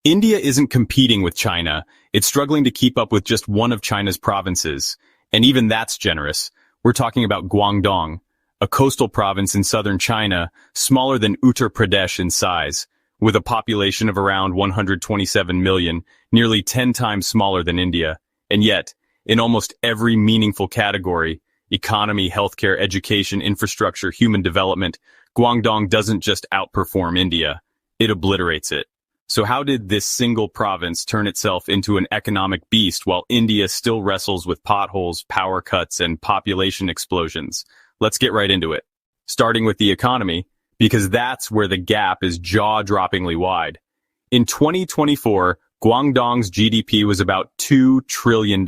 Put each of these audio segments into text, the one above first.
India isn't competing with China, it's struggling to keep up with just one of China's provinces. And even that's generous. We're talking about Guangdong, a coastal province in southern China, smaller than Uttar Pradesh in size, with a population of around 127 million, nearly 10 times smaller than India. And yet, in almost every meaningful category, economy, healthcare, education, infrastructure, human development, Guangdong doesn't just outperform India, it obliterates it. So how did this single province turn itself into an economic beast while India still wrestles with potholes, power cuts, and population explosions? Let's get right into it. Starting with the economy, because that's where the gap is jaw-droppingly wide. In 2024, Guangdong's GDP was about $2 trillion.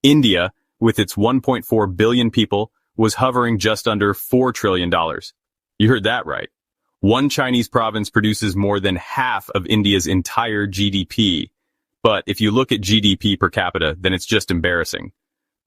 India, with its 1.4 billion people, was hovering just under $4 trillion. You heard that right. One Chinese province produces more than half of India's entire GDP. But if you look at GDP per capita, then it's just embarrassing.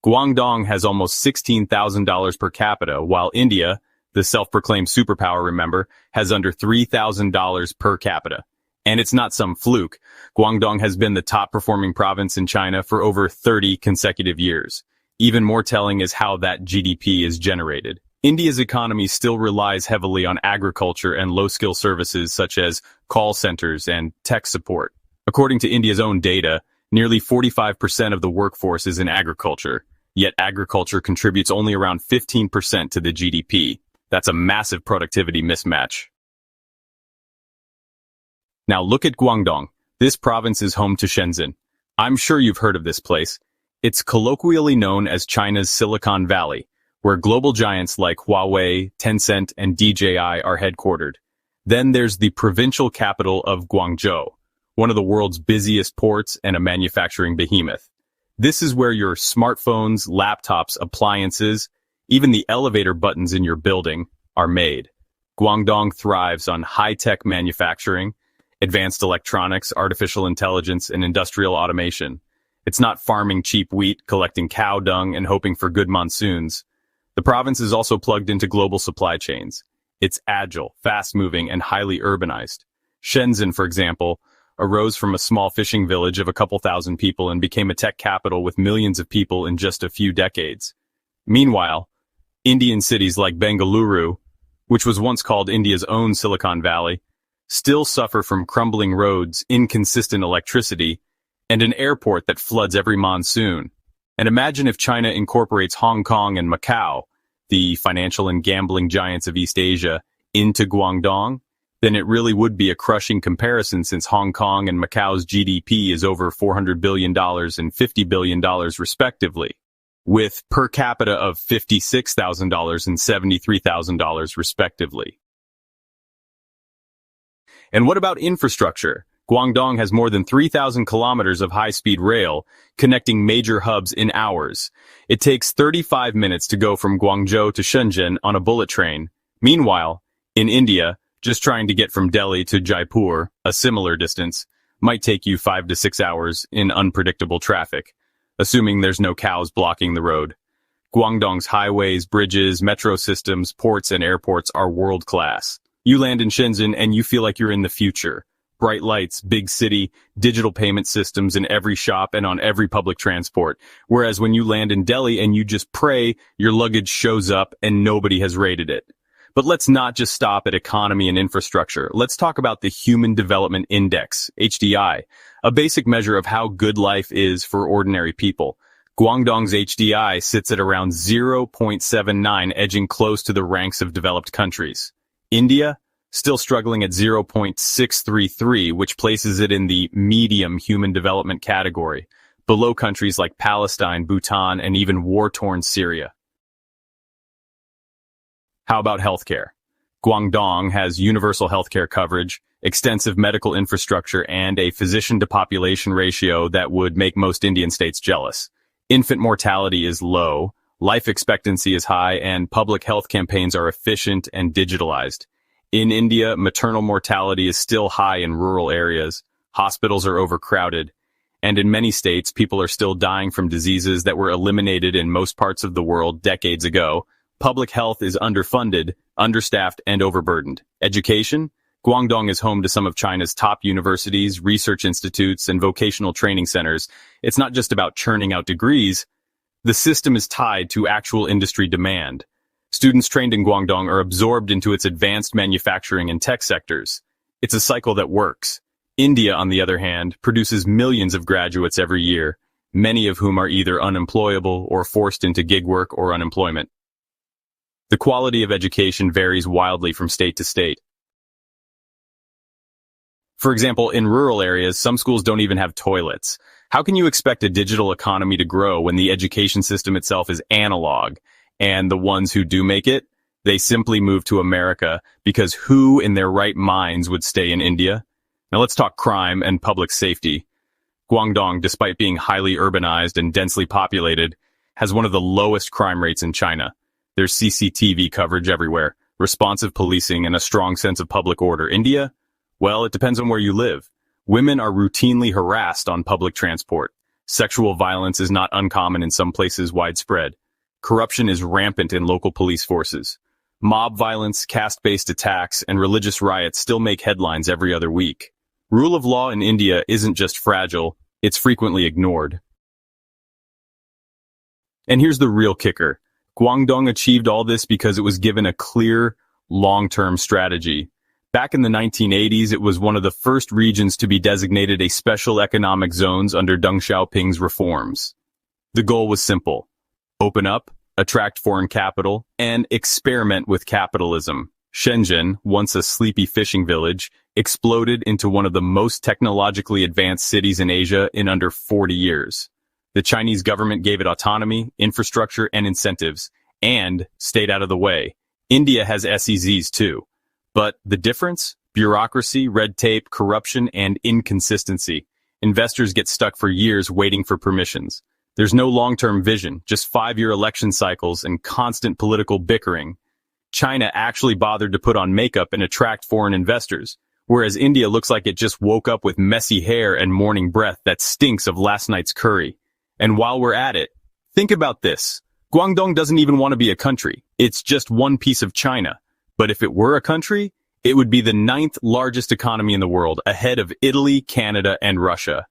Guangdong has almost $16,000 per capita, while India, the self-proclaimed superpower, remember, has under $3,000 per capita. And it's not some fluke. Guangdong has been the top-performing province in China for over 30 consecutive years. Even more telling is how that GDP is generated. India's economy still relies heavily on agriculture and low-skill services such as call centers and tech support. According to India's own data, nearly 45% of the workforce is in agriculture, yet agriculture contributes only around 15% to the GDP. That's a massive productivity mismatch. Now look at Guangdong. This province is home to Shenzhen. I'm sure you've heard of this place. It's colloquially known as China's Silicon Valley, where global giants like Huawei, Tencent, and DJI are headquartered. Then there's the provincial capital of Guangzhou, one of the world's busiest ports and a manufacturing behemoth. This is where your smartphones, laptops, appliances, even the elevator buttons in your building are made. Guangdong thrives on high-tech manufacturing, advanced electronics, artificial intelligence, and industrial automation. It's not farming cheap wheat, collecting cow dung, and hoping for good monsoons. The province is also plugged into global supply chains. It's agile, fast-moving, and highly urbanized. Shenzhen, for example, arose from a small fishing village of a couple thousand people and became a tech capital with millions of people in just a few decades. Meanwhile, Indian cities like Bengaluru, which was once called India's own Silicon Valley, still suffer from crumbling roads, inconsistent electricity, and an airport that floods every monsoon. And imagine if China incorporates Hong Kong and Macau, the financial and gambling giants of East Asia, into Guangdong, then it really would be a crushing comparison since Hong Kong and Macau's GDP is over $400 billion and $50 billion respectively, with per capita of $56,000 and $73,000 respectively. And what about infrastructure? Guangdong has more than 3,000 kilometers of high-speed rail, connecting major hubs in hours. It takes 35 minutes to go from Guangzhou to Shenzhen on a bullet train. Meanwhile, in India, just trying to get from Delhi to Jaipur, a similar distance, might take you 5 to 6 hours in unpredictable traffic, assuming there's no cows blocking the road. Guangdong's highways, bridges, metro systems, ports, and airports are world-class. You land in Shenzhen and you feel like you're in the future. Bright lights, big city, digital payment systems in every shop and on every public transport. Whereas when you land in Delhi and you just pray, your luggage shows up and nobody has rated it. But let's not just stop at economy and infrastructure. Let's talk about the Human Development Index, HDI, a basic measure of how good life is for ordinary people. Guangdong's HDI sits at around 0.79, edging close to the ranks of developed countries. India? Still struggling at 0.633, which places it in the medium human development category, below countries like Palestine, Bhutan, and even war-torn Syria. How about healthcare? Guangdong has universal healthcare coverage, extensive medical infrastructure, and a physician-to-population ratio that would make most Indian states jealous. Infant mortality is low, life expectancy is high, and public health campaigns are efficient and digitalized. In India, maternal mortality is still high in rural areas, hospitals are overcrowded, and in many states, people are still dying from diseases that were eliminated in most parts of the world decades ago. Public health is underfunded, understaffed, and overburdened. Education? Guangdong is home to some of China's top universities, research institutes, and vocational training centers. It's not just about churning out degrees. The system is tied to actual industry demand. Students trained in Guangdong are absorbed into its advanced manufacturing and tech sectors. It's a cycle that works. India, on the other hand, produces millions of graduates every year, many of whom are either unemployable or forced into gig work or unemployment. The quality of education varies wildly from state to state. For example, in rural areas, some schools don't even have toilets. How can you expect a digital economy to grow when the education system itself is analog? And the ones who do make it, they simply move to America because who in their right minds would stay in India? Now let's talk crime and public safety. Guangdong, despite being highly urbanized and densely populated, has one of the lowest crime rates in China. There's CCTV coverage everywhere, responsive policing, and a strong sense of public order. India? Well, it depends on where you live. Women are routinely harassed on public transport. Sexual violence is not uncommon in some places widespread. Corruption is rampant in local police forces. Mob violence, caste-based attacks, and religious riots still make headlines every other week. Rule of law in India isn't just fragile, it's frequently ignored. And here's the real kicker. Guangdong achieved all this because it was given a clear, long-term strategy. Back in the 1980s, it was one of the first regions to be designated a special economic zones under Deng Xiaoping's reforms. The goal was simple. Open up, attract foreign capital, and experiment with capitalism. Shenzhen, once a sleepy fishing village, exploded into one of the most technologically advanced cities in Asia in under 40 years. The Chinese government gave it autonomy, infrastructure, and incentives, and stayed out of the way. India has SEZs too. But the difference? Bureaucracy, red tape, corruption, and inconsistency. Investors get stuck for years waiting for permissions. There's no long-term vision, just 5-year election cycles and constant political bickering. China actually bothered to put on makeup and attract foreign investors, whereas India looks like it just woke up with messy hair and morning breath that stinks of last night's curry. And while we're at it, think about this. Guangdong doesn't even want to be a country. It's just one piece of China. But if it were a country, it would be the 9th largest economy in the world, ahead of Italy, Canada, and Russia.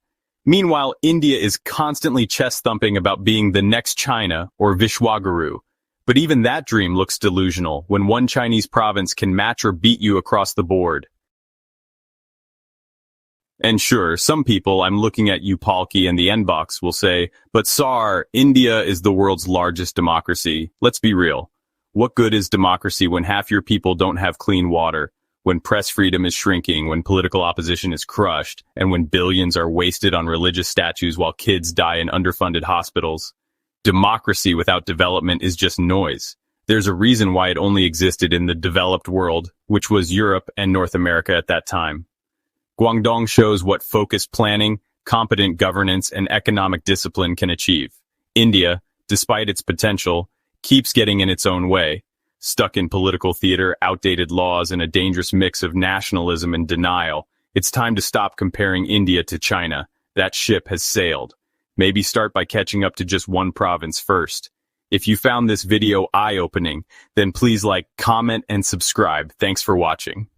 Meanwhile, India is constantly chest-thumping about being the next China or Vishwaguru. But even that dream looks delusional when one Chinese province can match or beat you across the board. And sure, some people, I'm looking at you, Palki, and the N-Box, will say, but Sar, India is the world's largest democracy. Let's be real. What good is democracy when half your people don't have clean water, when press freedom is shrinking, when political opposition is crushed, and when billions are wasted on religious statues while kids die in underfunded hospitals? Democracy without development is just noise. There's a reason why it only existed in the developed world, which was Europe and North America at that time. Guangdong shows what focused planning, competent governance, and economic discipline can achieve. India, despite its potential, keeps getting in its own way, stuck in political theater, outdated laws, and a dangerous mix of nationalism and denial. It's time to stop comparing India to China. That ship has sailed. Maybe start by catching up to just one province first. If you found this video eye-opening, then please like, comment, and subscribe. Thanks for watching.